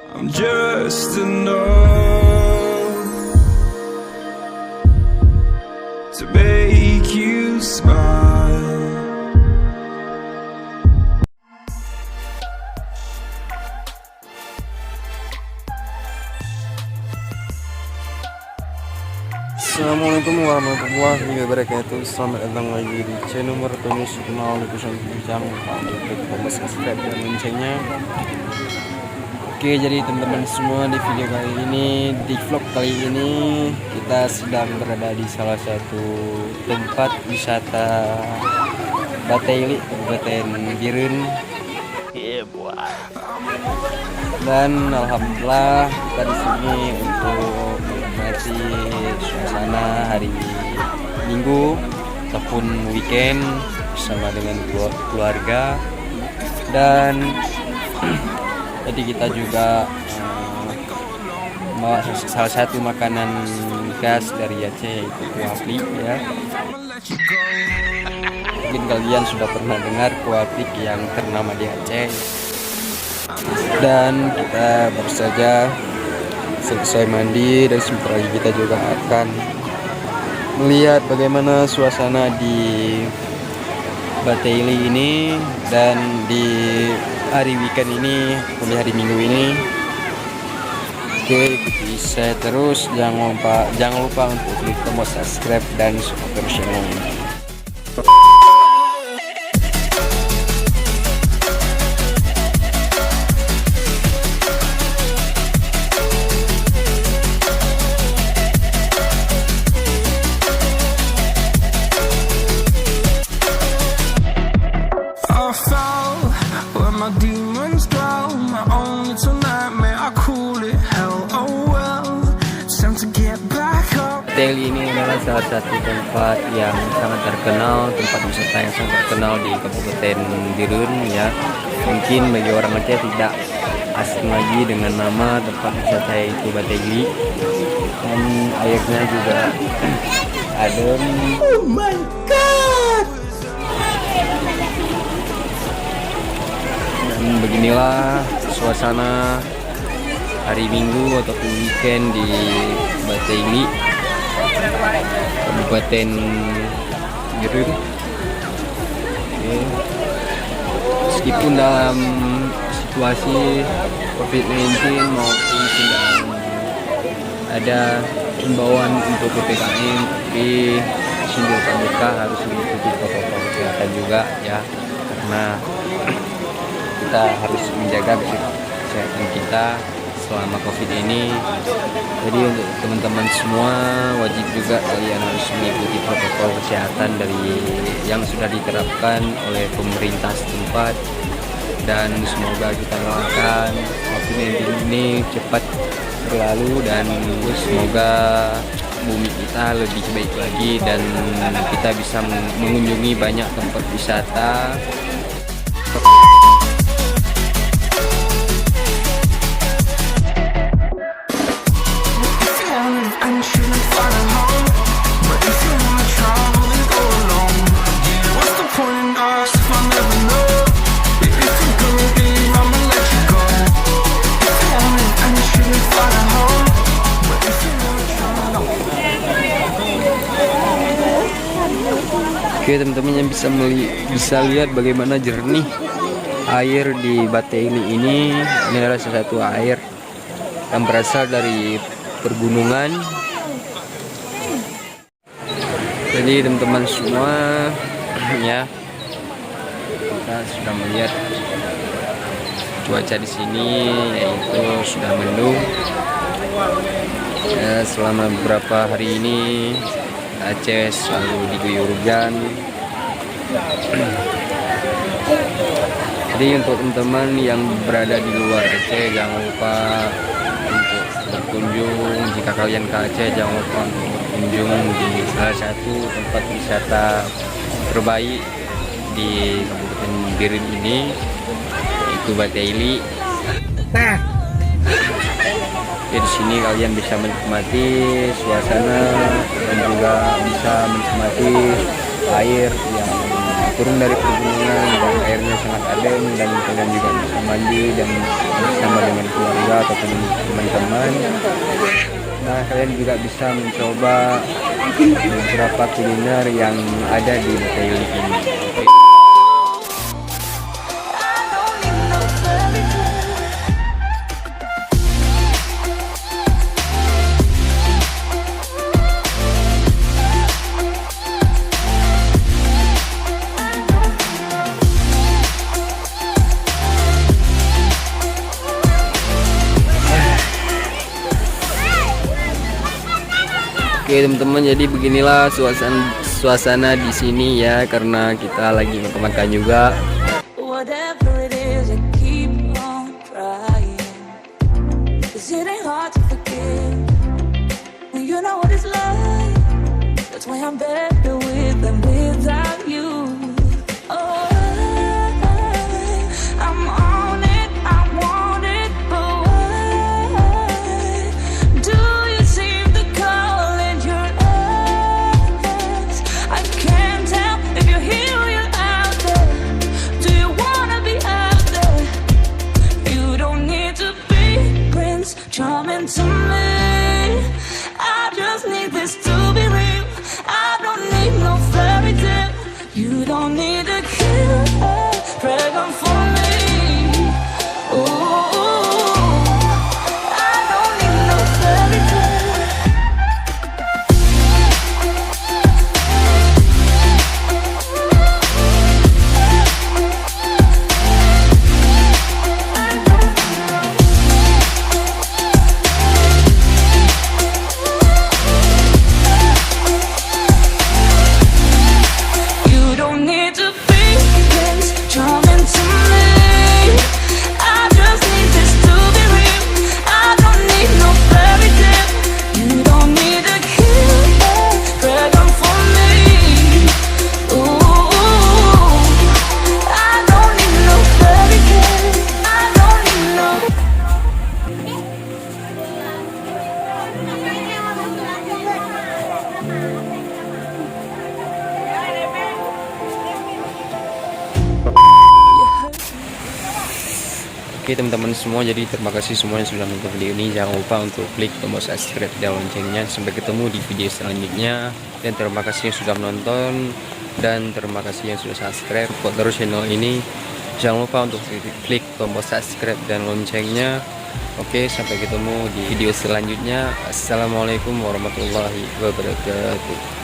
I'm just a number to make you smile. Assalamualaikum warahmatullahi wabarakatuh. Selamat datang lagi di channel Martonis Kenal Lukisan Bincang. Lupa subscribe dan loncengnya. Oke, jadi teman-teman semua, di video kali ini, di vlog kali ini, kita sedang berada di salah satu tempat wisata Bataili, Kabupaten Birun. Dan alhamdulillah kita di sini untuk menikmati suasana hari Minggu ataupun weekend bersama dengan keluarga. Dan jadi kita juga membawa salah satu makanan khas dari Aceh, yaitu kuah plik ya. Mungkin kalian sudah pernah dengar kuah plik yang ternama di Aceh. Dan kita baru saja selesai mandi, dan sebentar lagi kita juga akan melihat bagaimana suasana di Bataili ini. Dan di hari weekend ini, di hari Minggu ini, oke, ikuti saya terus. Jangan lupa untuk klik tombol subscribe dan support channel ini. My demons dwell, my own little nightmare, I call it hell. Oh well, it's time to get back up. Bataili ini adalah salah satu tempat yang sangat terkenal, tempat wisata yang sangat terkenal di Kabupaten Birun ya. Mungkin bagi orang Aceh tidak asing lagi dengan nama tempat wisata itu Bataili. Dan airnya juga adem. Oh my god. Dan beginilah suasana hari Minggu ataupun weekend di Bataili, Kabupaten Birun. Meskipun dalam situasi COVID-19 maupun sedang ada himbauan untuk PPKM, tapi duka duka harus mengikuti protokol kesehatan juga ya, karena kita harus menjaga kesehatan kita selama COVID ini. Jadi untuk teman-teman semua, wajib juga kalian harus mengikuti protokol kesehatan dari yang sudah diterapkan oleh pemerintah setempat. Dan semoga kita doakan COVID-19 ini cepat berlalu, dan semoga bumi kita lebih baik lagi dan kita bisa mengunjungi banyak tempat wisata. Oke teman-teman, yang bisa lihat bagaimana jernih air di Bataili ini. Ini adalah salah satu air yang berasal dari pergunungan. Jadi teman-teman semua ya, kita sudah melihat cuaca di sini, yaitu sudah mendung ya. Selama beberapa hari ini Aceh selalu diguyur hujan. Jadi untuk teman-teman yang berada di luar Aceh, jangan lupa untuk berkunjung. Jika kalian ke Aceh, jangan lupa untuk berkunjung di salah satu tempat wisata terbaik di Kabupaten Birun ini, yaitu Bataili. Di sini kalian bisa menikmati suasana dan juga bisa menikmati air yang turun dari pegunungan, dan airnya sangat adem, dan kalian juga bisa mandi dan bersama dengan keluarga. juga atau teman-teman. Nah, kalian juga bisa mencoba beberapa kuliner yang ada di Matayun ini. Oke teman-teman, jadi beginilah suasana di sini ya, karena kita lagi makan juga. Whatever it is, I keep on trying. 'Cause it ain't hard to forgive when you know what it's like. That's why I'm better with than without you. Oh, I'm on it, I want it, but why do you seem to call in your eyes? I can't tell if you're here or you're out there. Do you wanna be out there? You don't need to be Prince Charming to me. I just need this to be real. I don't need no fairy tale. You don't need to kill a dragon for me. Ooh, I don't need no fairy tale. You don't need to be Prince Charming to me. I just need this to be real. I don't need no fairy tale. You don't need to kill a dragon for me. Ooh, I don't need no fairy tale. I don't need no. Oke teman-teman semua, jadi terima kasih semua yang sudah nonton video ini. Jangan lupa untuk klik tombol subscribe dan loncengnya. Sampai ketemu di video selanjutnya, dan terima kasih yang sudah menonton, dan terima kasih yang sudah subscribe. Support terus channel ini. Jangan lupa untuk klik tombol subscribe dan loncengnya. Oke, sampai ketemu di video selanjutnya. Assalamualaikum warahmatullahi wabarakatuh.